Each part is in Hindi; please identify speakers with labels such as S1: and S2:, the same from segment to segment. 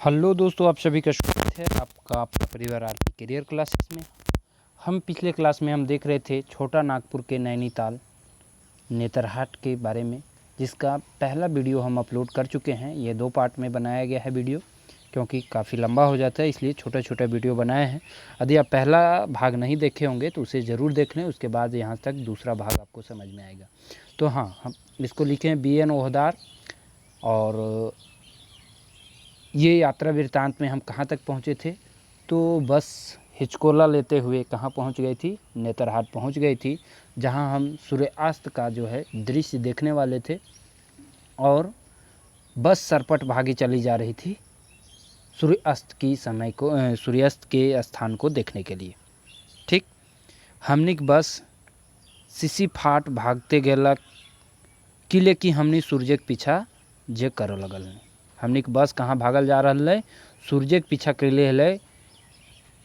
S1: हेलो दोस्तों, आप सभी का स्वागत है आपका अपना परिवार आरपी करियर क्लासेस में। हम पिछले क्लास में देख रहे थे छोटा नागपुर के नैनीताल नेतरहाट के बारे में, जिसका पहला वीडियो हम अपलोड कर चुके हैं। ये 2 पार्ट में बनाया गया है वीडियो, क्योंकि काफ़ी लंबा हो जाता है, इसलिए छोटा छोटा वीडियो बनाए हैं। यदि आप पहला भाग नहीं देखे होंगे तो उसे ज़रूर देख लें, उसके बाद यहाँ तक दूसरा भाग आपको समझ में आएगा। तो हाँ, हम इसको लिखे हैं BN ओहदार। और ये यात्रा वृत्तांत में हम कहाँ तक पहुँचे थे, तो बस हिचकोला लेते हुए कहाँ पहुँच गई थी, नेतरहाट पहुँच गई थी, जहाँ हम सूर्यास्त का जो है दृश्य देखने वाले थे। और बस सरपट भागी चली जा रही थी सूर्यास्त की समय को सूर्यास्त के स्थान को देखने के लिए। ठीक, हमने बस सिसी फाट भागते गेला किले की हमने सूर्य के पीछा जे करो लगल। हमने बस कहाँ भागल जा रहा है, सूर्य के पीछा के लिए।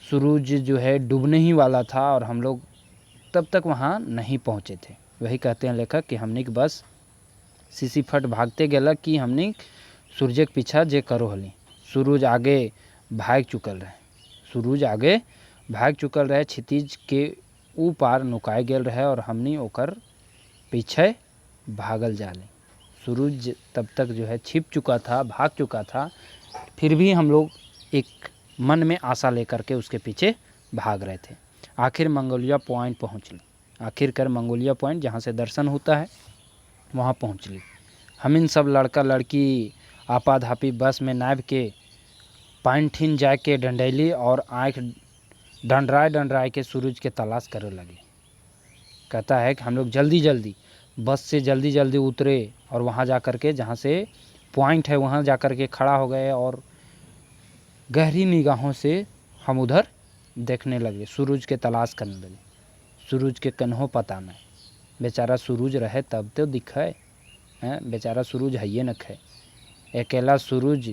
S1: सूरज जो है डूबने ही वाला था और हम लोग तब तक वहाँ नहीं पहुँचे थे। वही कहते हैं लेखक कि हमने बस सीसी फट भागते गेला कि हमने सूर्य के पीछा जे करो हली। सूरज आगे भाग चुकल रहे, क्षितिज के ऊपर नुकाए गेल रहे और हमने ओकर पीछे भागल जाले। सूरज तब तक जो है छिप चुका था, भाग चुका था, फिर भी हम लोग एक मन में आशा लेकर के उसके पीछे भाग रहे थे। आखिर मंगोलिया पॉइंट पहुँच ली। आखिरकार मंगोलिया पॉइंट जहाँ से दर्शन होता है वहाँ पहुँच ली। हम इन सब लड़का लड़की आपाधापी बस में नाब के पाइनठिन जाके डंडैली और आँख डंडराए के सूरज के तलाश करे लगे। कहता है कि हम लोग जल्दी बस से जल्दी उतरे और वहाँ जा कर के जहाँ से पॉइंट है वहाँ जा कर के खड़ा हो गए और गहरी निगाहों से हम उधर देखने लगे, सूरज के तलाश करने लगे। सूरज के कन्हों पता नहीं, बेचारा सूरज रहे तब तो दिखे हैं, बेचारा सूरज है ये न खे। अकेला सूरज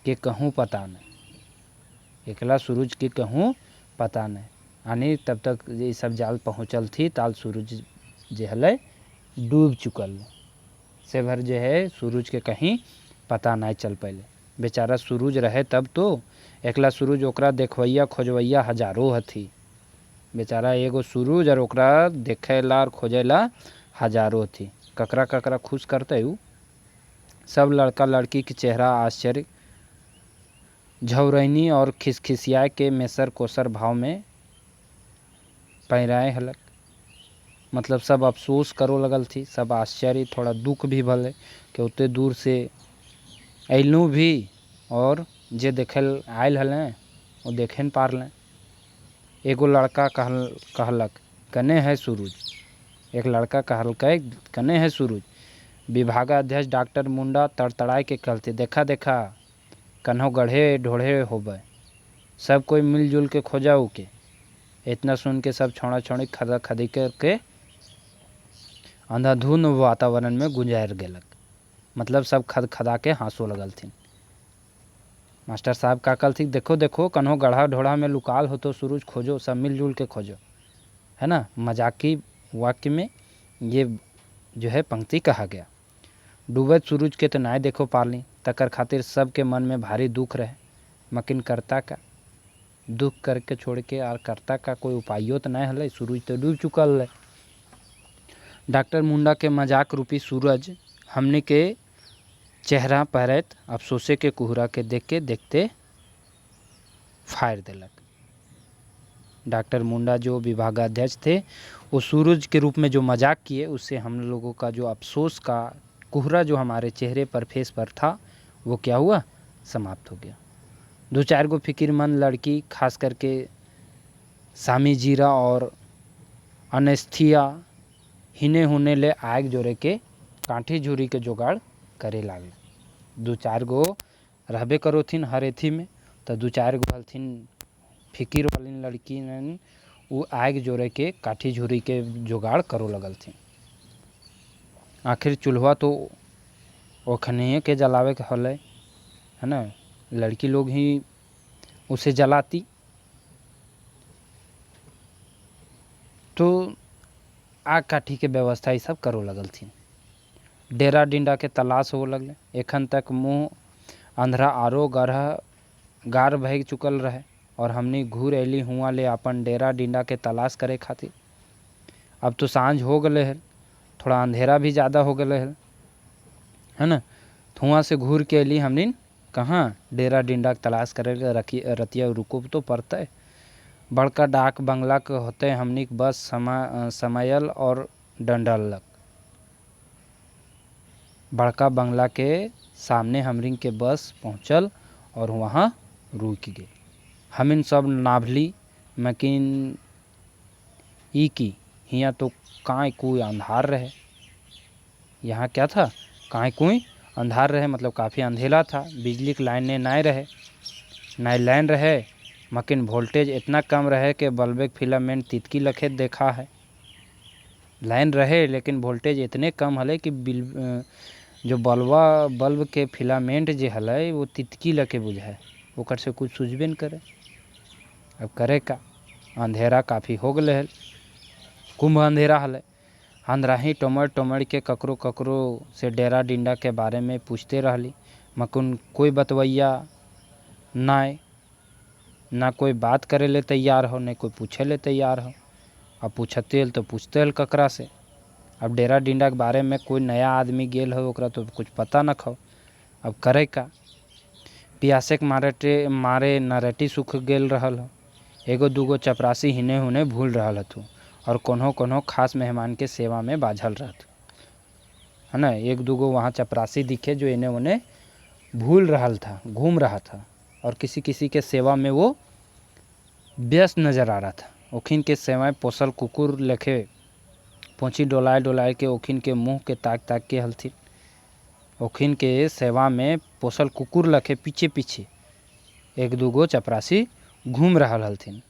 S1: के कहूँ पता नहीं, अकेला सूरज के कहूँ पता नहीं। यानी तब तक ये सब जाल पहुँचल थी ताल सूरज जे हले डूब चुकल से भर जो है सूरज के कहीं पता नहीं चल पड़े। बेचारा सूरज रहे तब तो, एकला सूरज ओकरा देखवैया खोजवैया हजारों हथी। बेचारा एगो सूरज और ओकरा देखेला और खोजेला हजारों थी। ककरा ककरा खुश करते हूँ। सब लड़का लड़की के चेहरा आश्चर्य झौरैनी और खिसखिसिया के मेसर कोसर भाव में पैराए हलक। मतलब सब अफसोस करो लगल थी, सब आश्चर्य, थोड़ा दुख भी भले कि उतने दूर से अइलू भी और जे देखल आयल हलें वो देखे न पार लें। एगो लड़का कहलक कने है सूरज। एक लड़का कहलक कने है सूरज। विभागाध्यक्ष डॉक्टर मुंडा तड़तड़ाए के कहते देखा कन्हो गढ़े ढोढ़े होबे, सब कोई मिलजुल के खोजाऊ के। इतना सुन के सब छोड़ा छोड़ी खदा खदी करके अंधाधुन वातावरण में गुंजायर गेलक। मतलब सब खद खदा के हाँसो लगल थी। मास्टर साहब का कल थी देखो कन्हो गढ़ा ढोड़ा में लुकाल हो तो सूरज खोजो, सब मिलजुल के खोजो, है ना। मजाकी वाक्य में ये जो है पंक्ति कहा गया। डूबत सूरज के तो नाय देखो पारली, तकर खातिर सबके मन में भारी दुख रहे। मकिन करता का दुख करके छोड़ के और करता का कोई उपायो तो नहीं हले, सूरज तो डूब चुकल है। डॉक्टर मुंडा के मजाक रूपी सूरज हमने के चेहरा परत अफसोसे के कुहरा के देखते फायर दिलक। डॉक्टर मुंडा जो विभागाध्यक्ष थे वो सूरज के रूप में जो मजाक किए, उससे हम लोगों का जो अफसोस का कुहरा जो हमारे चेहरे पर फेस पर था वो क्या हुआ, समाप्त हो गया। 2-4 गो फिक्रमंद लड़की खास करके सामी जीरा और अनेस्थिया हिने होने ले आग जोड़े के कांठी झुरी के जुगाड़ करे लागे। 2-4 गो रहबे करो थीन हर एथी में, तो 2-4 गो हलथिन फिकिर वाली लड़की ने वो आग जोड़े के काठी झुरी के जुगाड़ करो लगल थी। आखिर चूल्हा तो ओखने के जलावे के हले, है ना, लड़की लोग ही उसे जलाती। तो आग काठी के व्यवस्था ये सब करो लगल थी। डेरा डिंडा के तलाश हो लगले। एखन तक मुँह अंधरा आरो गढ़ गार भय चुकल रहे और हमनी घूर अली हुआ ले अपन डेरा डिंडा के तलाश करे खातिर। अब तो सांझ हो गए है, थोड़ा अंधेरा भी ज़्यादा हो गए है ना। तो वहाँ से घूर के अली हमनी कहाँ डेरा डिंडा के तलाश करे रतिया रुको तो पड़ते। बड़का डाक बंगला के होते हमनी बस समायल और डंडल। बड़का बंगला के सामने हमरिन के बस पहुँचल और वहाँ रुक गए। हमिन सब नाभली मकिन ई की हियाँ तो काई कोई अंधार रहे। यहाँ क्या था, काई कोई अंधार रहे, मतलब काफ़ी अंधेरा था। बिजली की लाइन नहीं रहे, नहीं लाइन रहे, मकिन वोल्टेज इतना कम रहे कि बल्ब के फिलामेंट तितकी लखे देखा है। लाइन रहे लेकिन वोल्टेज इतने कम हले कि जो बल्ब के फिलामेंट जो हले वो तितकी लखे बुझाए, ओकर से कुछ सूझबे न करे। अब करे का, अंधेरा काफ़ी हो गए है, कुंभ अंधेरा हले। अंधराही टोमर के ककरो ककरो से डेरा डिंडा के बारे में पूछते रहली, मकुन कोई बतवैया ना कोई बात करे ले तैयार हो, न कोई पूछे ले तैयार हो। अब पूछते तो पूछते हल ककरा से। अब डेरा डिंडा के बारे में कोई नया आदमी गेल हो, ओकरा तो कुछ पता न खो। अब करे का, पियासे के मारे नरटी सूख गेल रहल हो। एगो दूगो चपरासी हिने हुने भूल रहल हथु और कोनो खास मेहमान के सेवा में बाझल रहत है ना। एक दूगो वहाँ चपरासी दिखे जो इन्हें उन्हें भूल रहल था, घूम रहा था और किसी किसी के सेवा में वो व्यस्त नज़र आ रहा था। ओखिन के सेवा पोसल कुकुर लेखे पोंछी डोलाए के ओखिन के मुँह के ताक के हलथिन। ओखिन के सेवा में पोसल कुकुर लखे पीछे पीछे एक दूगो चपरासी घूम रहल हलथिन।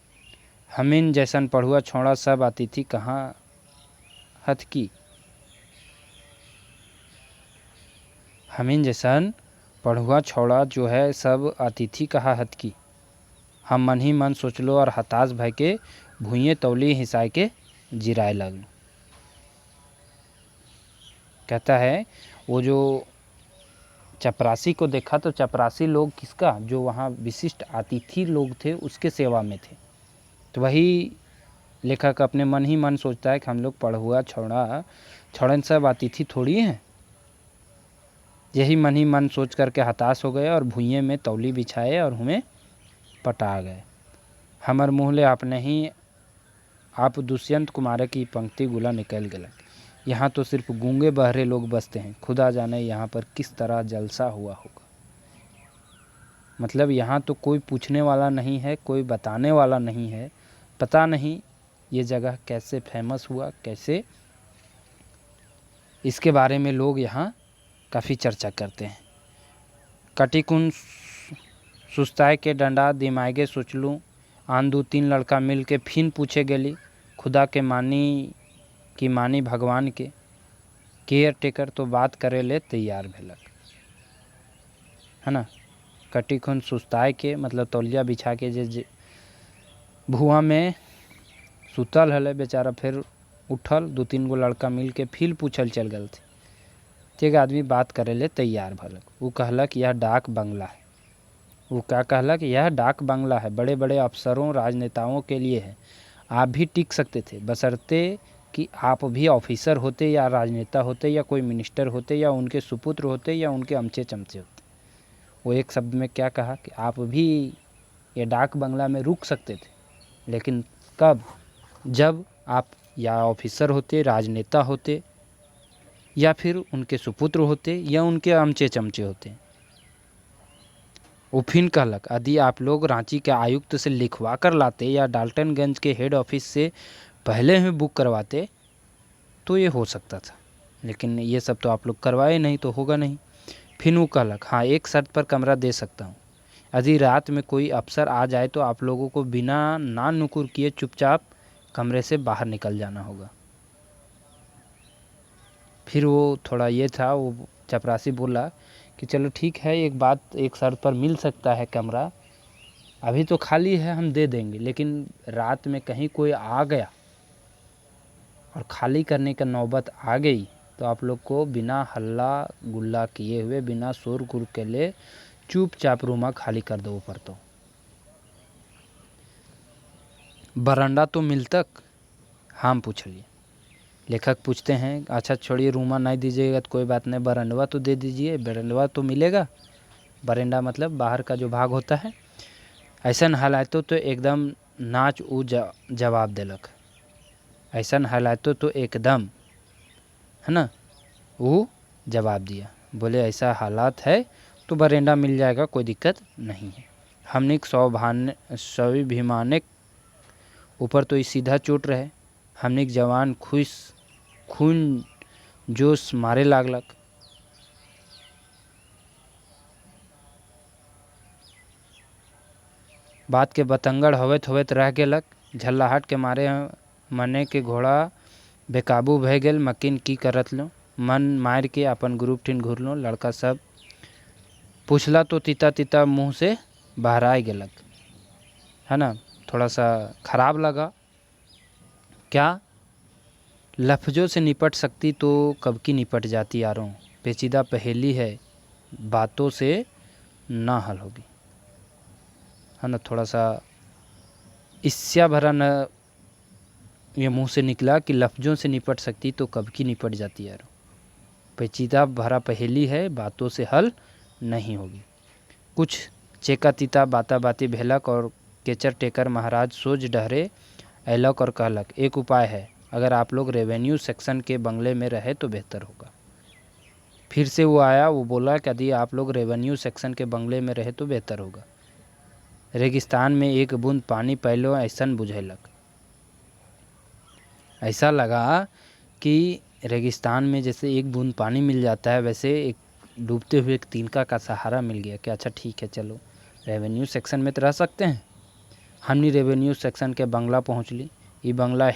S1: हमिन जैसन पढ़ुआ छोड़ा सब अतिथि कहाँ हथ की। हमिन जैसन पढ़ुआ छोड़ा जो है सब अतिथि कहाँ हथ की। हम मन ही मन सोचलो और हताश भय के भूये तौली हिसाए के जिराए लगलो। कहता है वो जो चपरासी को देखा तो चपरासी लोग किसका, जो वहाँ विशिष्ट अतिथि लोग थे उसके सेवा में थे। तो वही लेखक अपने मन ही मन सोचता है कि हम लोग पढ़ुआ छोड़न सब अतिथि थोड़ी हैं। यही मन ही मन सोच करके हताश हो गए और भुइये में तौली बिछाए और हमें पटा गए। हमर मुँह ले अपने ही आप दुष्यंत कुमार की पंक्ति गुला निकल गया। यहाँ तो सिर्फ गूंगे बहरे लोग बसते हैं, खुदा जाने यहाँ पर किस तरह जलसा हुआ होगा। मतलब यहाँ तो कोई पूछने वाला नहीं है, कोई बताने वाला नहीं है। पता नहीं ये जगह कैसे फेमस हुआ, कैसे इसके बारे में लोग यहाँ काफ़ी चर्चा करते हैं। कटिकुन सुस्ताए के डंडा दिमागे सोचलूँ, आन दो तीन लड़का मिल के फिन पूछे गेली, खुदा के मानी भगवान के केयर टेकर तो बात करे ले तैयार भेलक है ना। कटिकुन सुस्ताए के मतलब तौलिया बिछा के जे भुआ में सुतल हले बेचारा, फिर उठल, दो तीन गो लड़का मिल के फिर पूछल चल गए थे। एक आदमी बात करे ले तैयार भलक। वो कहलक यह डाक बंगला है। वो क्या कहलक, यह डाक बंगला है, बड़े बड़े अफसरों राजनेताओं के लिए है। आप भी टिक सकते थे बशर्ते कि आप भी ऑफिसर होते या राजनेता होते या कोई मिनिस्टर होते या उनके सुपुत्र होते या उनके अमचे चमचे होते। वो एक शब्द में क्या कहा कि आप भी ये डाक बंगला में रुक सकते थे, लेकिन कब, जब आप या ऑफिसर होते, राजनेता होते या फिर उनके सुपुत्र होते या उनके अमचे चमचे होते। वो फिर कहलक, यदि आप लोग रांची के आयुक्त से लिखवा कर लाते या डाल्टनगंज के हेड ऑफिस से पहले ही बुक करवाते तो ये हो सकता था, लेकिन ये सब तो आप लोग करवाए नहीं तो होगा नहीं। फिर वो कहलक, हाँ एक शर्त पर कमरा दे सकता हूँ, यदि रात में कोई अफसर आ जाए तो आप लोगों को बिना ना नुकुर किए चुपचाप कमरे से बाहर निकल जाना होगा। फिर वो थोड़ा ये था, वो चपरासी बोला कि चलो ठीक है, एक शर्त पर मिल सकता है कमरा, अभी तो खाली है, हम दे देंगे, लेकिन रात में कहीं कोई आ गया और खाली करने का नौबत आ गई तो आप लोग को बिना हल्ला गुल्ला किए हुए, बिना शोर गुल के लिए चुपचाप रूमा खाली कर दो पड़ता। बरंडा तो मिल तक हम पूछ लिए। लेखक पूछते हैं अच्छा छोड़िए रूमा नहीं दीजिएगा तो कोई बात नहीं, बरंडवा तो दे दीजिए, बरंडवा तो मिलेगा। बरंडा मतलब बाहर का जो भाग होता है। ऐसन हालातों तो एकदम नाच ऊ जवाब दिलक। ऐसन हालातों तो एकदम, है ना, वो जवाब दिया, बोले ऐसा हालात है तो बरंडा मिल जाएगा, कोई दिक्कत नहीं है। हमने स्वाभिमानिक ऊपर तो सीधा चोट रहे। हमने जवान खुश खून जोश मारे लागलक। बात के बतंगड़ होवत होवत रह गेलक। झल्लाहट के मारे मने के घोड़ा बेकाबू भे गेल। मकिन की करत लो, मन मार के अपन ग्रुप टीन घुरलो। लड़का सब पूछला तो तीता तीता मुँह से बाहर आ गेलक, है ना। थोड़ा सा खराब लगा। क्या लफ्ज़ों से निपट सकती तो कब की निपट जाती यारों। पेचीदा पहेली है, बातों से ना हल होगी, है ना। थोड़ा सा ईर्ष्या भरा न ये मुंह से निकला कि लफ्ज़ों से निपट सकती तो कब की निपट जाती यारों। पेचीदा भरा पहेली है, बातों से हल नहीं होगी। कुछ चेका तीता बाता बाती भेलक और केचर टेकर महाराज सोच डहरे ऐलक और कहलक एक उपाय है, अगर आप लोग रेवेन्यू सेक्शन के बंगले में रहे तो बेहतर होगा। फिर से वो आया, वो बोला कि यदि आप लोग रेवेन्यू सेक्शन के बंगले में रहे तो बेहतर होगा। रेगिस्तान में एक बूंद पानी पहलो ऐसन बुझेलक। ऐसा लगा कि रेगिस्तान में जैसे एक बूंद पानी मिल जाता है, वैसे एक डूबते हुए एक तिनका का सहारा मिल गया कि अच्छा ठीक है चलो रेवेन्यू सेक्शन में तो रह सकते हैं। हमने रेवेन्यू सेक्शन के बंगला पहुँच ली। ये बंगला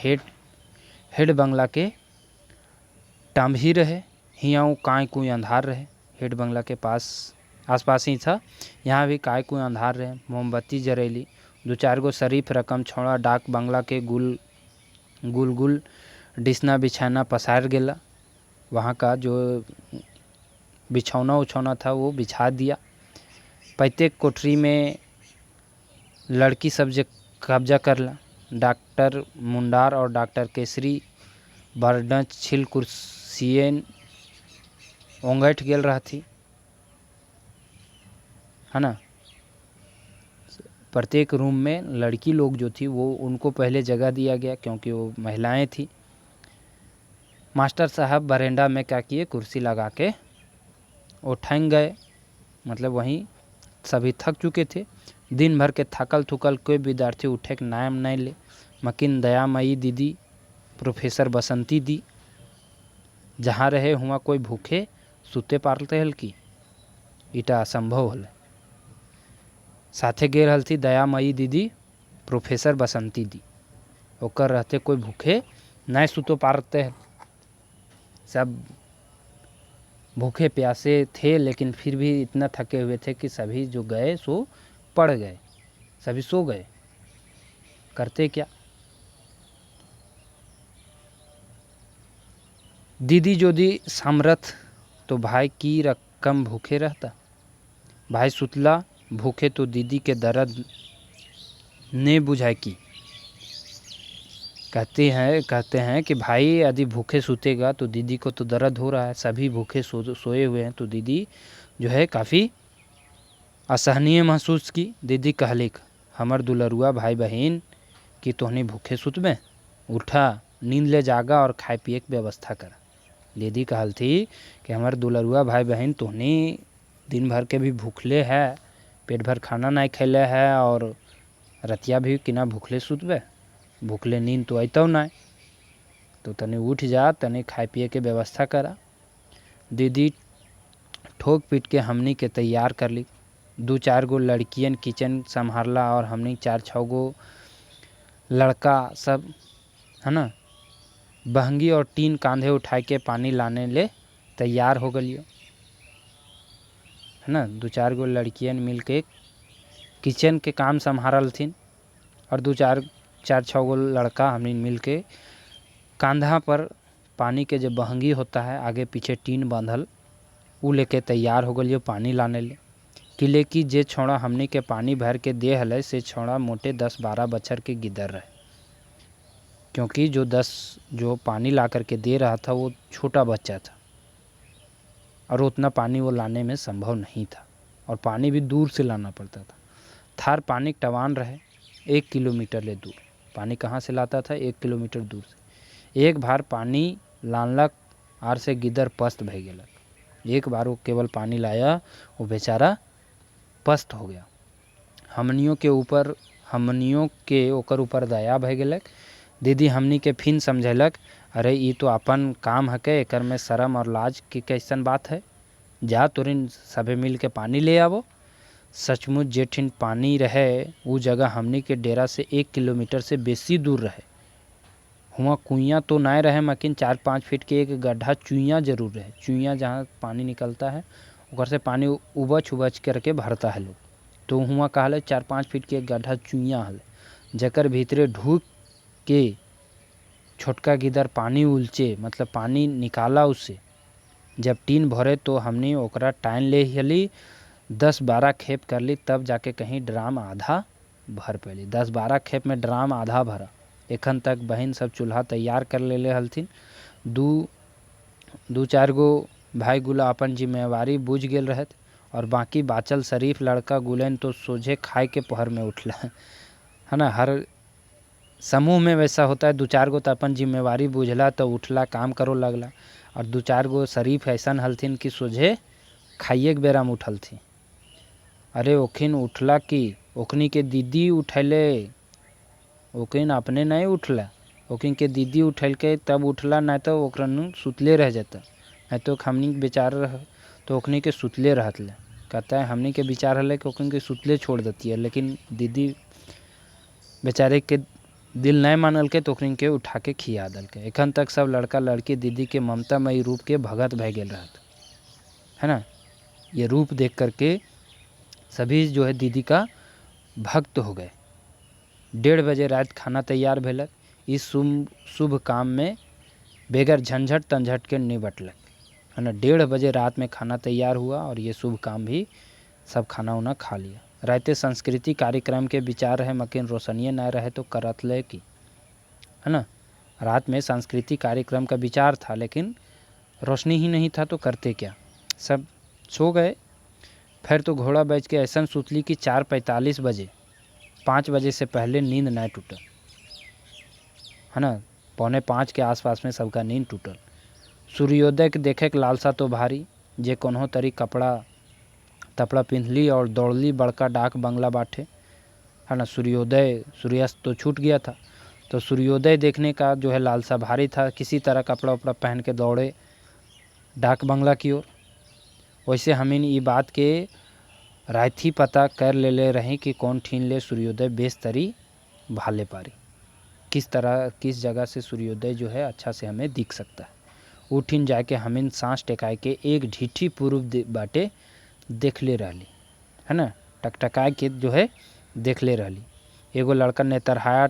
S1: हेड बंगला के टाम ही रहे। हियाँ काय कोई अंधार रहे। हेड बंगला के आसपास ही था। यहाँ भी काय कोई अंधार रहे। मोमबत्ती जरेली। 2-4 गो शरीफ रकम छोड़ा डाक बंगला के गुल डिसना बिछाना पसार गेला। वहाँ का जो बिछौना था वो बिछा दिया। प्रत्येक कोठरी में लड़की सब जे कब्जा करला। डॉक्टर मुंडार और डॉक्टर केसरी बरडच छिल कुर्सियन ओंगठ गेल रहती, है ना। प्रत्येक रूम में लड़की लोग जो थी वो उनको पहले जगह दिया गया क्योंकि वो महिलाएं थी। मास्टर साहब बरेंडा में क्या किए, कुर्सी लगा के वो ठंग गए। मतलब वहीं सभी थक चुके थे। दिन भर के थकल थुकल कोई विद्यार्थी उठे के नाम नहीं ले। मकिन दयामयी दीदी, प्रोफेसर बसंती दी जहाँ रहे हुआ कोई भूखे सुते पारते हल की इटा असंभव हल। साथे गे रहल थी दयामयी दीदी, प्रोफेसर बसंती दी। ओकर रहते कोई भूखे नहीं सुतो पारते हैं। सब भूखे प्यासे थे लेकिन फिर भी इतना थके हुए थे कि सभी जो गए सो पड़ गए, सभी सो गए। करते क्या। दीदी जो दी सामर्थ तो भाई की रकम भूखे रहता। भाई सुतला भूखे तो दीदी के दर्द ने बुझाए की। कहते हैं कि भाई यदि भूखे सूतेगा तो दीदी को तो दर्द हो रहा है। सभी भूखे सोए हुए हैं तो दीदी जो है काफ़ी असहनीय महसूस की। दीदी कहलिक हमर दुलरुआ भाई बहन कि तोहनी भूखे सुतबे, उठा नींद ले जागा और खाए पिए की व्यवस्था कर। दीदी कहल थी कि हमार दुलरुआ भाई बहन तोहनी दिन भर के भी भूखले है, पेट भर खाना नहीं खैले है और रतिया भी किना भूखले सुतबे, भूखले नींद तो अतौ नहीं, तो तनी उठ जा, तनी खाए पिए के व्यवस्था करा। दीदी ठोक पीट के हमनी के तैयार कर ली। 2-4 गो लड़कियन किचन संभाला और हमनी 4-6 गो लड़का सब, है ना, बहंगी और टीन कांधे उठा के पानी लाने ले तैयार हो गलियो, है ना। 2-4 गो लड़कियन मिल के किचन के काम संभाल थीन और 4-6 गो लड़का हमने मिल के कांधा पर पानी के जो बहंगी होता है आगे पीछे टीन बांधल वो लेके तैयार हो गलियो पानी लाने ले। कि जे छोड़ा हमने के पानी भर के दे हले से छोड़ा मोटे 10-12 बछर के गिदर रहे। क्योंकि जो पानी ला करके दे रहा था वो छोटा बच्चा था और उतना पानी वो लाने में संभव नहीं था, और पानी भी दूर से लाना पड़ता था। थार पानी टवान रहे 1 किलोमीटर ले दूर। पानी कहाँ से लाता था? 1 किलोमीटर दूर से। एक बार पानी लानलक आर से गिदर पस्त भय गेलक। एक बार वो केवल पानी लाया, वो बेचारा पस्त हो गया। हमनियों के ओकर ऊपर दया भय गेलक। दीदी हमनी के फिन समझेलक, अरे ये तो अपन काम हके, एकर में शर्म और लाज की कैसन बात है। जा तोरिन सभे मिल के पानी ले आवो। सचमुच जेठिन पानी रहे वो जगह हमनी के डेरा से 1 किलोमीटर से बेसी दूर रहे। हुआ कुइयाँ तो नहीं रहे, मकिन 4-5 फीट के एक गड्ढा चुइयाँ जरूर रहे। चुइयाँ जहाँ पानी निकलता है उधर से पानी उबच करके भरता है लोग। तो हुआ कहले 4-5 फीट के एक गड्ढा चुइयाँ हल, जकर भीतरे ढूक के छोटका गिदर पानी उलचे, मतलब पानी निकाला उससे। जब टीन भरे तो हमने ओकरा टाइन ले हली, 10-12 खेप कर ली, तब जाके कहीं ड्राम आधा भर पैली। 10-12 खेप में ड्राम आधा भरा। एखन तक बहन सब चूल्हा तैयार कर ले हलथिन। 2-4 गो भाई गुला अपन जिम्मेवारी बुझ गेल रहत, और बाकी बाचल शरीफ लड़का गुलेन तो सोझे खाए के पहर में उठला है ना। हर समूह में वैसा होता है, 2-4 गो तो अपन जिम्मेवारी बुझला तो उठला, काम करो लगला, और 2-4 गो शरीफ ऐसन हलथिन कि सोझे खाइए के बेरा में उठल थी। अरे ओखिन उठला कि ओखनी के दीदी उठैले, ओखिन अपने नहीं उठला, ओखिन के दीदी उठल के तब उठला, नहीं तो ओकरन सुतले रह जाता। नहीं तो हमनी के विचार तो ओखनी के सुतले रहतले। कहता है हमनी के विचार हले कि ओखनी के सुतले छोड़ देती है, लेकिन दीदी बेचारे के दिल नहीं मानल के तो ओखनी के उठा के खिया दल के। एखन तक सब लड़का लड़की दीदी के ममतामयी रूप के भगत भय गेल रहत, है ना। ये रूप देख करके सभी जो है दीदी का भक्त हो गए। 1:30 बजे रात खाना तैयार भेलक। इस शुभ काम में बेगर झंझट तंझट के निबटलक, है ना। 1:30 बजे रात में खाना तैयार हुआ और ये शुभ काम भी सब खाना उना खा लिया। रहते संस्कृति कार्यक्रम के विचार है, मकिन रोशनीय न रहे तो करत ले की, है ना। रात में सांस्कृतिक कार्यक्रम का विचार था, लेकिन रोशनी ही नहीं था तो करते क्या। सब सो गए। फिर तो घोड़ा बेच के ऐसा सुतली कि 4:45 बजे, 5 बजे से पहले नींद नहीं टूटल, है ना। 4:45 के आसपास में सबका नींद टूटल। सूर्योदय के देखे के लालसा तो भारी, जे कोन्हो तरी कपड़ा तपड़ा पिंधली और दौड़ली बड़का डाक बंगला बाटे, है ना। सूर्यास्त तो छूट गया था, तो सूर्योदय देखने का जो है लालसा भारी था। किसी तरह कपड़ा उपड़ा पहन के दौड़े डाक बंगला की ओर। वैसे हमें ये बात के रायथी पता कर ले रहे कि कौन ठीन ले सूर्योदय बेस तरी भाले पारी, किस जगह से सूर्योदय जो है अच्छा से हमें दिख सकता है। उठिन जाके हमें सांस टेकाए के एक ढीठी पूर्व बाटे देख ले रहली, है ना। टकटकाए के जो है देख ले रहली। एगो लड़का ने तरहाया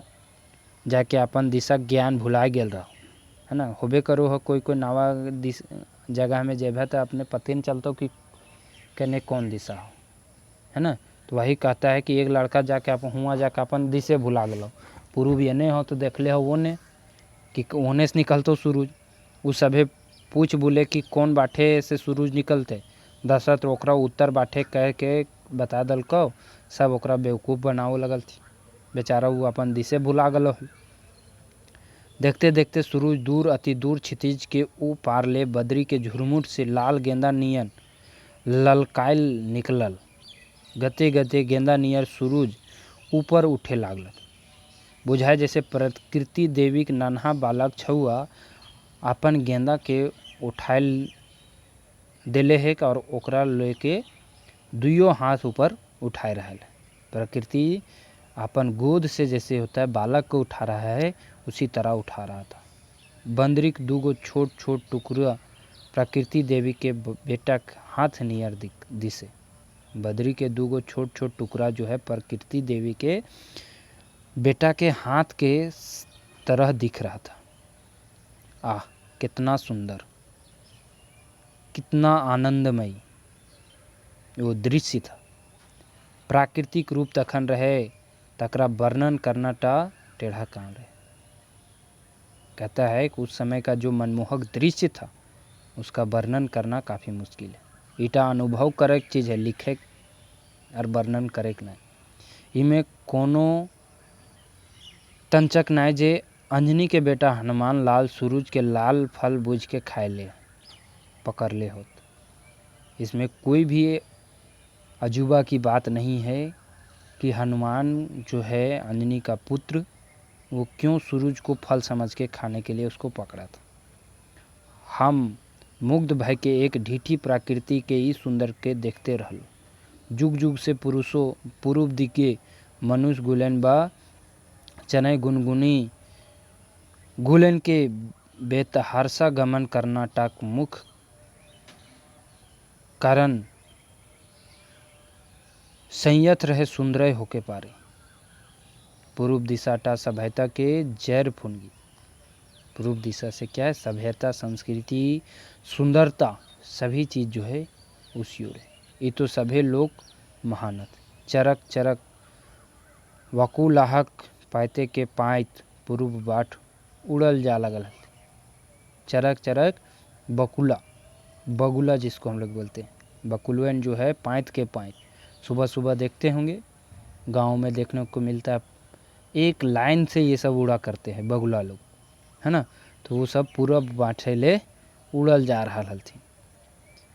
S1: जाके अपन दिशा ज्ञान भुलाए गेल रहो, है ना। होबे करो हो कोई नवा जगह में जेबे तो अपने पते नहीं चलता कि कने कौन दिशा हो, है ना। तो वही कहता है कि एक लड़का जाके हुआ जाके अपन दिशे भुला गलो। पूर्व एने हो तो देख ले हो ओने कि ओने से निकलतो सूरज। उ सभे पूछ बोले कि कौन बाटे से सूरज निकलते। दशरथ ओकरा उत्तर बाटे कह के बता दल को, सब ओकरा बेवकूफ़ बनाओ लगल थी। बेचारा वो अपन दिशे भुला गलो। देखते देखते सूरज दूर अति दूर क्षितिज के ऊ पार ले बदरी के झुरमुट से लाल गेंदा नियन ललकायल निकलल। गते गते गेंदा नियर सूरज ऊपर उठे लागल। बुझाए जैसे प्रकृति देवी के नन्हा बालक छुआ अपन गेंदा के उठायल देले है और ओकरा लेके दुइयों हाथ ऊपर उठाए रहा है। प्रकृति अपन गोद से जैसे होता है बालक को उठा रहा है, उसी तरह उठा रहा था। बंदरी के 2 छोट छोट टुकड़ा प्रकृति देवी के बेटा हाथ नियर दिसे। बदरी के 2 छोट छोट टुकड़ा जो है प्रकृति देवी के बेटा के हाथ के तरह दिख रहा था। आह कितना सुंदर, कितना आनंदमयी वो दृश्य था। प्राकृतिक रूप तखन रहे, तकरा वर्णन करना टा टेढ़ा काम रहे। कहता है कि उस समय का जो मनमोहक दृश्य था उसका वर्णन करना काफ़ी मुश्किल है। ईटा अनुभव करे चीज़ है, लिखे और वर्णन करे नहीं। इमें कोनो तंचक नाय जे अंजनी के बेटा हनुमान लाल सूरज के लाल फल बूझ के खाए ले पकड़ ले होत। इसमें कोई भी अजूबा की बात नहीं है कि हनुमान जो है अंजनी का पुत्र, वो क्यों सूरज को फल समझ के खाने के लिए उसको पकड़ा था। हम मुग्ध भय के एक ढीठी प्रकृति के ही सुंदर के देखते रहल। जुग जुग से पुरुषों पूर्व दिके मनुष्य गुलेन बा चनय गुनगुनी गुलेन के बेतहारसा गमन कर्नाटक मुख कारण संयत रहे सुंदर होके पारे। पूर्व दिशाटा सभ्यता के जैर फुनगी। पूर्व दिशा से क्या है, सभ्यता, संस्कृति, सुंदरता, सभी चीज़ जो है उस ओर है। ये तो सभी लोग महानत चरक चरक वकुलाहक पायते के पायत पूर्व बाट उड़ल जा लगल है। चरक चरक बकुला, बगुला जिसको हम लोग बोलते हैं, बकुलवन जो है पायत के पायत। सुबह सुबह देखते होंगे गांव में देखने को मिलता है, एक लाइन से ये सब उड़ा करते हैं बगुला लोग, है ना। तो वो सब पूरब बाटे ले उड़ल जा रहा हलथी।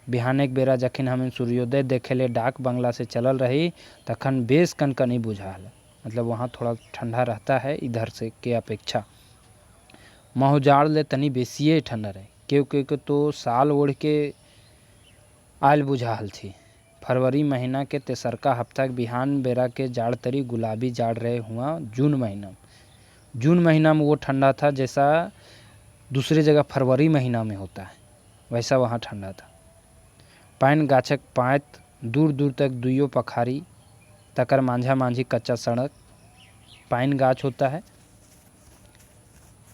S1: बिहाने के बेरा जखन हम सूर्योदय देखे ले डाक बंगला से चलल रही तखन बेस कनकनी बुझाल। मतलब वहाँ थोड़ा ठंडा रहता है इधर से के अपेक्षा। महुजाड़ ले तनी बेसिए ठंडा रहे, क्यों तो साल ओढ़ के आयल बुझाल थी। फरवरी महीना के तेसरका हफ्ता के बिहान बेरा के जाड़ तरी गुलाबी जाड़ रहे हुआ जून महीना में वो ठंडा था जैसा दूसरे जगह फरवरी महीना में होता है, वैसा वहाँ ठंडा था। पाइन गाछक पायत दूर दूर तक दुइयों पखारी तकर मांझा मांझी कच्चा सड़क। पाइन गाछ होता है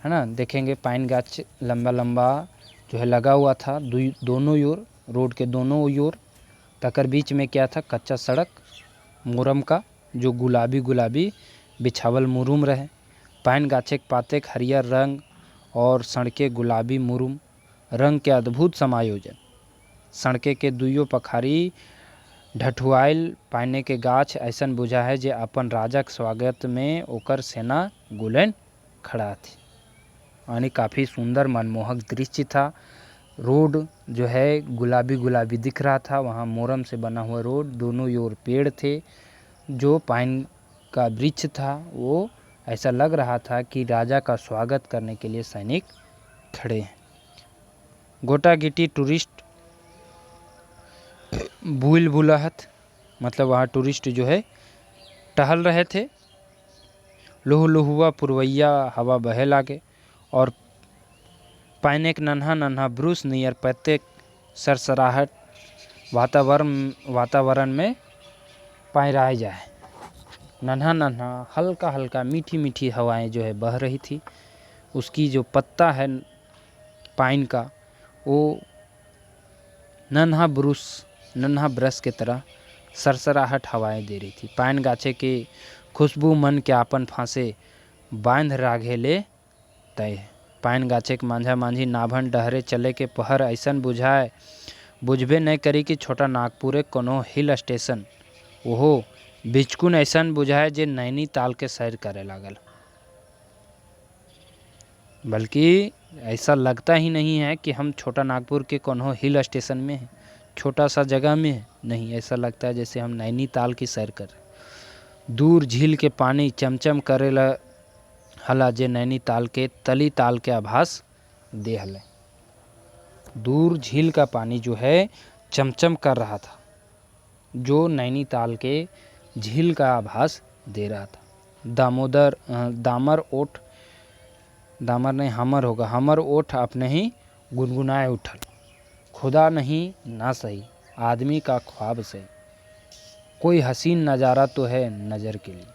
S1: ना, देखेंगे पाइन गाछ लंबा लंबा जो है लगा हुआ था दोनों ओर, रोड के दोनों ओर। तकर बीच में क्या था, कच्चा सड़क मुरम का, जो गुलाबी गुलाबी बिछावल मुरुम रहे। पाइन गाछे के पाते हरियर रंग और सड़के गुलाबी मुरुम रंग के अद्भुत समायोजन। सड़के के दुइयों पखारी ढठुआइल पाइने के गाछ ऐसन बुझा है जे अपन राजा के स्वागत में ओकर सेना गुलेन खड़ा थी। यानी काफ़ी सुंदर मनमोहक दृश्य था। रोड जो है गुलाबी गुलाबी दिख रहा था, वहाँ मोरम से बना हुआ रोड, दोनों ओर पेड़ थे। जो पाइन का वृक्ष था वो ऐसा लग रहा था कि राजा का स्वागत करने के लिए सैनिक खड़े हैं। गोटा गिटी टूरिस्ट भूल भुलाहत, मतलब वहाँ टूरिस्ट जो है टहल रहे थे। लुह लुहुआ पुरवैया हवा बहे लागे और पाइने के नन्हा नन्हा ब्रूस नियर प्रत्येक सरसराहट वातावरण में पायराए जाए। नन्हा नन्हा हल्का हल्का मीठी मीठी हवाएं जो है बह रही थी। उसकी जो पत्ता है पाइन का, वो नन्हा ब्रश के तरह सरसराहट हवाएं दे रही थी। पाइन गाछे के खुशबू मन के आपन फांसे बांध राघे ले तय। पाइन गाछे के मांझा मांझी नाभन डहरे चले के पहर ऐसन बुझबे नहीं करी कि छोटा नागपुर कोनो हिल स्टेशन ओहो बिचकुन ऐसन बुझाए जे नैनीताल के सैर करे लागल। बल्कि ऐसा लगता ही नहीं है कि हम छोटा नागपुर के कोनो हिल स्टेशन में हैं, छोटा सा जगह में है, नहीं, ऐसा लगता है जैसे हम नैनीताल की सैर कर रहे। दूर झील के पानी चमचम करे हला जे नैनीताल के तली ताल के आभास दे हले। दूर झील का पानी जो है चमचम कर रहा था, जो नैनीताल के झील का आभास दे रहा था। हमर ओठ अपने ही गुनगुनाए उठल। खुदा नहीं ना सही आदमी का ख्वाब से, कोई हसीन नज़ारा तो है नज़र के लिए।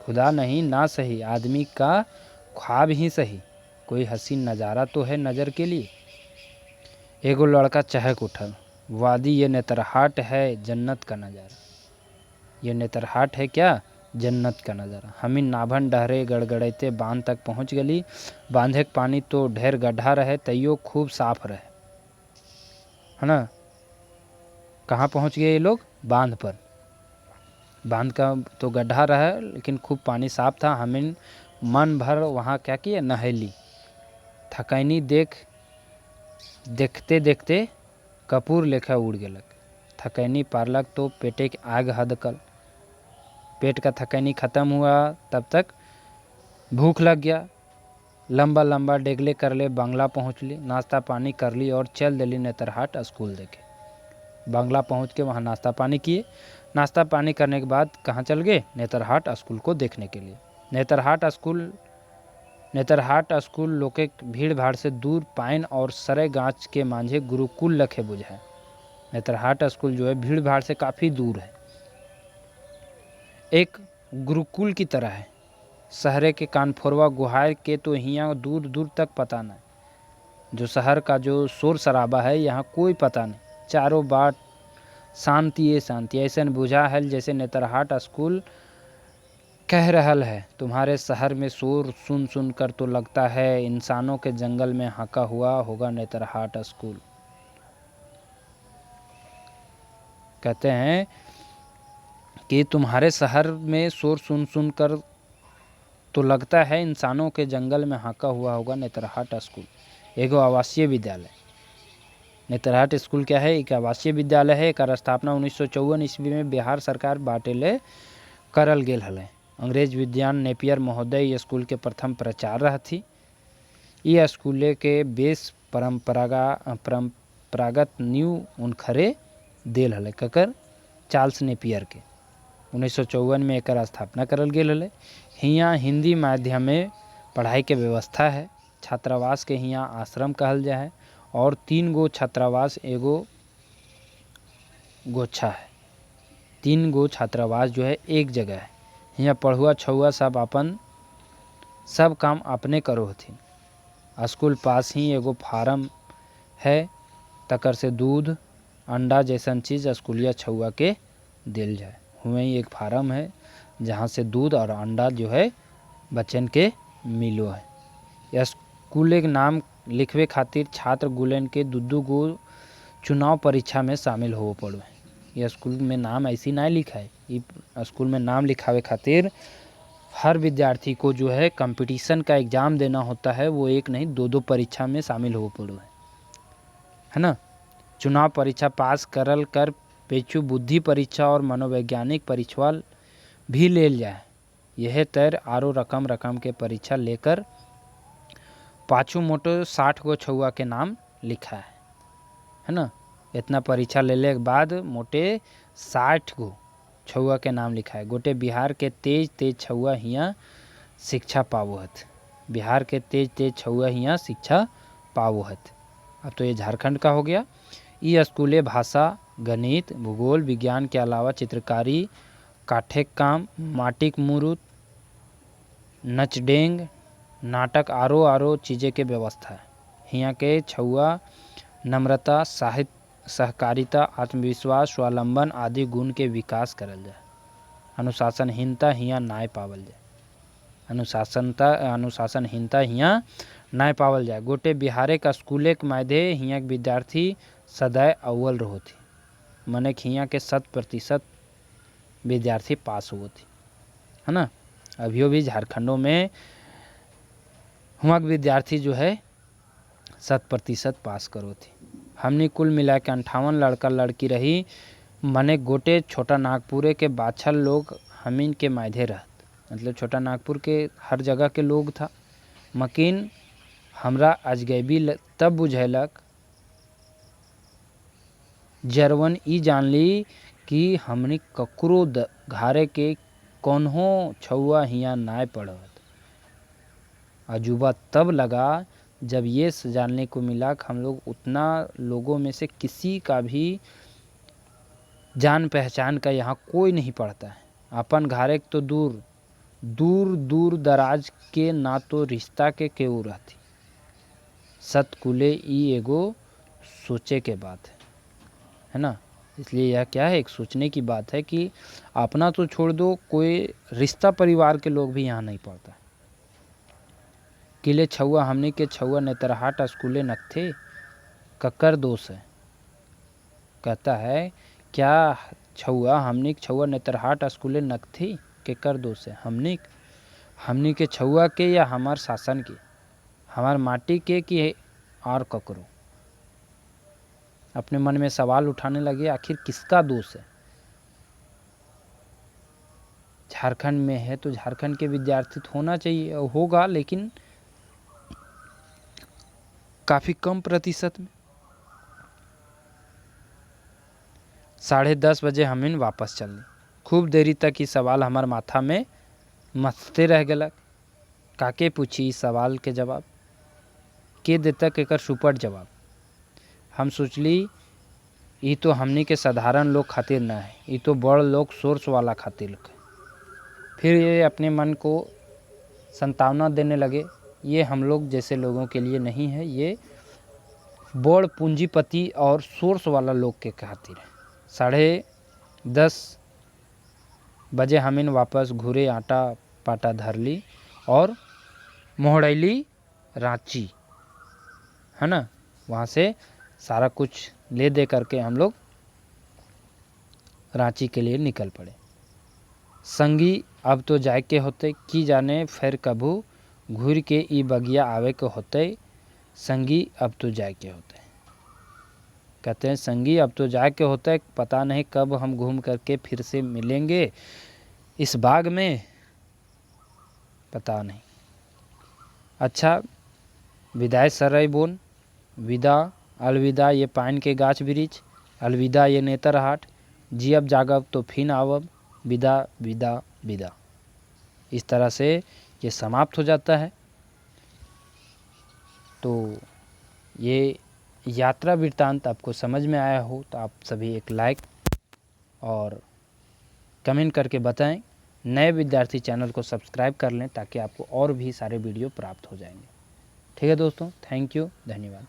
S1: खुदा नहीं ना सही आदमी का ख्वाब ही सही, कोई हसीन नज़ारा तो है नज़र के लिए। एगो लड़का चहक उठल, वादी ये नेतरहाट है जन्नत का नज़ारा। ये नेतरहाट है क्या, जन्नत का नज़ारा। हमी नाभन डहरे गड़गड़ैते बांध तक पहुँच गली। बांधे के पानी तो ढेर गड्ढा रहे, तैयो खूब साफ रहे, है ना। कहाँ पहुँच गए ये लोग? बांध पर। बांध का तो गड्ढा रहा लेकिन खूब पानी साफ था। हमें मन भर वहाँ क्या किए? नहैली। थकैनी देखते देखते कपूर लेखा उड़ गेलक। थकैनी पारलक तो पेटे के आग हदकल। पेट का थकैनी खत्म हुआ तब तक भूख लग गया। लंबा लंबा डेगले कर ले बंगला पहुँच ली, नाश्ता पानी कर ली और चल दिली नेतरहाट स्कूल देखे। बंगला पहुँच के वहाँ नाश्ता पानी किए। नाश्ता पानी करने के बाद कहाँ चल गए? नेतरहाट स्कूल को देखने के लिए। नेतरहाट स्कूल लोके भीड़ भाड़ से दूर पाइन और सरे गाछ के मांझे गुरुकुल लखे बुझाए। नेतरहाट स्कूल जो है भीड़ भाड़ से काफ़ी दूर है, एक गुरुकुल की तरह है। शहरे के कानफोरवा गुहार के तो यहाँ दूर दूर तक पता नहीं। जो शहर का जो शोर शराबा है यहाँ कोई पता नहीं। चारों बाट शांति शांति। ऐसा बुझा है जैसे नेतरहाट स्कूल कह रहल है, तुम्हारे शहर में शोर सुन सुन कर तो लगता है इंसानों के जंगल में हाका हुआ होगा नेतरहाट स्कूल। कहते हैं कि तुम्हारे शहर में शोर सुन सुन कर तो लगता है इंसानों के जंगल में हाका हुआ होगा नेतरहाट स्कूल। एगो आवासीय विद्यालय। नेतरहाट स्कूल क्या है? एक आवासीय विद्यालय है। एक स्थापना 1954 ईस्वी में बिहार सरकार बाटेले करल गेल हले। अंग्रेज विद्वान नेपियर महोदय स्कूल के प्रथम प्राचार्य थी। ये स्कूल के बेस परंपरागत नींव उनखरे देल हले ककर चार्ल्स नेपियर के। 1954 में एक स्थापना करल गेल हले। हियाँ हिंदी माध्यम में पढ़ाई के व्यवस्था है। छात्रावास के हियाँ आश्रम कहल जाए है और 3 गो छात्रावास एगो गोच्छा है। 3 गो छात्रावास जो है एक जगह है। यहाँ पढ़ुआ छुआ सब काम अपने करो हथिन। स्कूल पास ही एगो फार्म है, तकर से दूध अंडा जैसन चीज़ स्कूलिया छुआ के दिल जाए। हुए ही एक फार्म है जहाँ से दूध और अंडा जो है बच्चन के मिलो है। यह स्कूल के नाम लिखवे खातिर छात्र गुलेन के दू गो चुनाव परीक्षा में शामिल हो पड़ो है। यह स्कूल में नाम ऐसी नहीं लिखा है। स्कूल में नाम लिखावे खातिर हर विद्यार्थी को जो है कंपटीशन का एग्ज़ाम देना होता है। वो एक नहीं 2 परीक्षा में शामिल हो पड़ो है ना। चुनाव परीक्षा पास करल कर पेचू बुद्धि परीक्षा और मनोवैज्ञानिक परीक्षा भी ले जाए। यह तैर आरो रकम के परीक्षा लेकर पाँचों मोटो 60 गो छुआ के नाम लिखा है ना। इतना परीक्षा लेने के बाद मोटे 60 गो छुआ के नाम लिखा है। गोटे बिहार के तेज छुआ हियाँ शिक्षा पावो हत। बिहार के तेज छुआ हियाँ शिक्षा पावो हत। अब तो ये झारखंड का हो गया। ये स्कूले भाषा, गणित, भूगोल, विज्ञान के अलावा चित्रकारी, काठे काम, माटिक मूर्त, नचडेंग, नाटक आरो चीज़ें के व्यवस्था है। यहाँ के छुआ नम्रता, साहित्य, सहकारिता, आत्मविश्वास, स्वावलंबन आदि गुण के विकास करल जाए। अनुशासनहीनता हियाँ नाय पावल जाए। अनुशासनहीनता हियाँ नाय पावल जाए। गोटे बिहारे का स्कूले के माध्यम हियाँ के विद्यार्थी सदैव अव्वल रहो थी। मने हियाँ के 100% विद्यार्थी पास हुए थी, है ना। अभियो भी झारखंडों में हुआ विद्यार्थी जो है 100% पास करो थी। हमने कुल मिला के 58 लड़का लड़की रही। मने गोटे छोटा नागपुरे के बाछल लोग हमीन के मायधे रहत। मतलब छोटा नागपुर के हर जगह के लोग था। मकीन हमरा अजगैबी तब बुझैलक जरवन ई जानली कि हमने ककरो घारे के कौनहो छुआ हियाँ नाय पढ़त। अजूबा तब लगा जब ये जानने को मिला कि हम लोग उतना लोगों में से किसी का भी जान पहचान का यहाँ कोई नहीं पढ़ता है। अपन घारे तो दूर दराज के ना तो रिश्ता के केहू रहती। सतकुले ई एगो सोचे के बात है ना। इसलिए यह क्या है, एक सोचने की बात है कि अपना तो छोड़ दो, कोई रिश्ता परिवार के लोग भी यहाँ नहीं पढ़ता। किले छुआ हमनी के छुआ नेतरहाट स्कूले नखथे कक्कर दोष है। कहता है क्या छुआ हमनी के छुआ नेतरहाट स्कूले नखथी केकर दोष है, हमनी के छुआ के या हमार शासन के, हमार माटी के कि और ककरो। अपने मन में सवाल उठाने लगे आखिर किसका दोष है। झारखंड में है तो झारखंड के विद्यार्थी तो होना चाहिए, होगा, लेकिन काफ़ी कम प्रतिशत में। 10:30 बजे हमिन वापस चल। खूब देरी तक ये सवाल हमार माथा में मचते रह गलक। काके पूछी सवाल के जवाब, के देता केकर सुपट जवाब। हम सोचली ये तो हमनी के साधारण लोग खातिर ना है, ये तो बड़ लोग सोर्स वाला खातिर है। फिर ये अपने मन को संतावना देने लगे, ये हम लोग जैसे लोगों के लिए नहीं है, ये बड़ पूंजीपति और सोर्स वाला लोग के खातिर है। 10:30 बजे हमिन वापस घूरे, आटा पाटा धर ली और मोहड़ैली रांची, है ना। वहाँ से सारा कुछ ले दे करके हम लोग रांची के लिए निकल पड़े। संगी अब तो जाए के होते, की जाने फिर कभू घूर के ई बगिया आवे के होते। संगी अब तो जाए के होते, कहते हैं संगी अब तो जाए के होता है, पता नहीं कब हम घूम करके फिर से मिलेंगे इस बाग में, पता नहीं। अच्छा, विदाई सरई बोन, विदा अलविदा ये पाइन के गाछ वृक्ष, अलविदा ये नेतरहाट, जियब जागब तो फिर आवब, विदा विदा विदा। इस तरह से ये समाप्त हो जाता है। तो ये यात्रा वृत्तांत आपको समझ में आया हो तो आप सभी एक लाइक और कमेंट करके बताएं। नए विद्यार्थी चैनल को सब्सक्राइब कर लें ताकि आपको और भी सारे वीडियो प्राप्त हो जाएंगे। ठीक है दोस्तों, थैंक यू, धन्यवाद।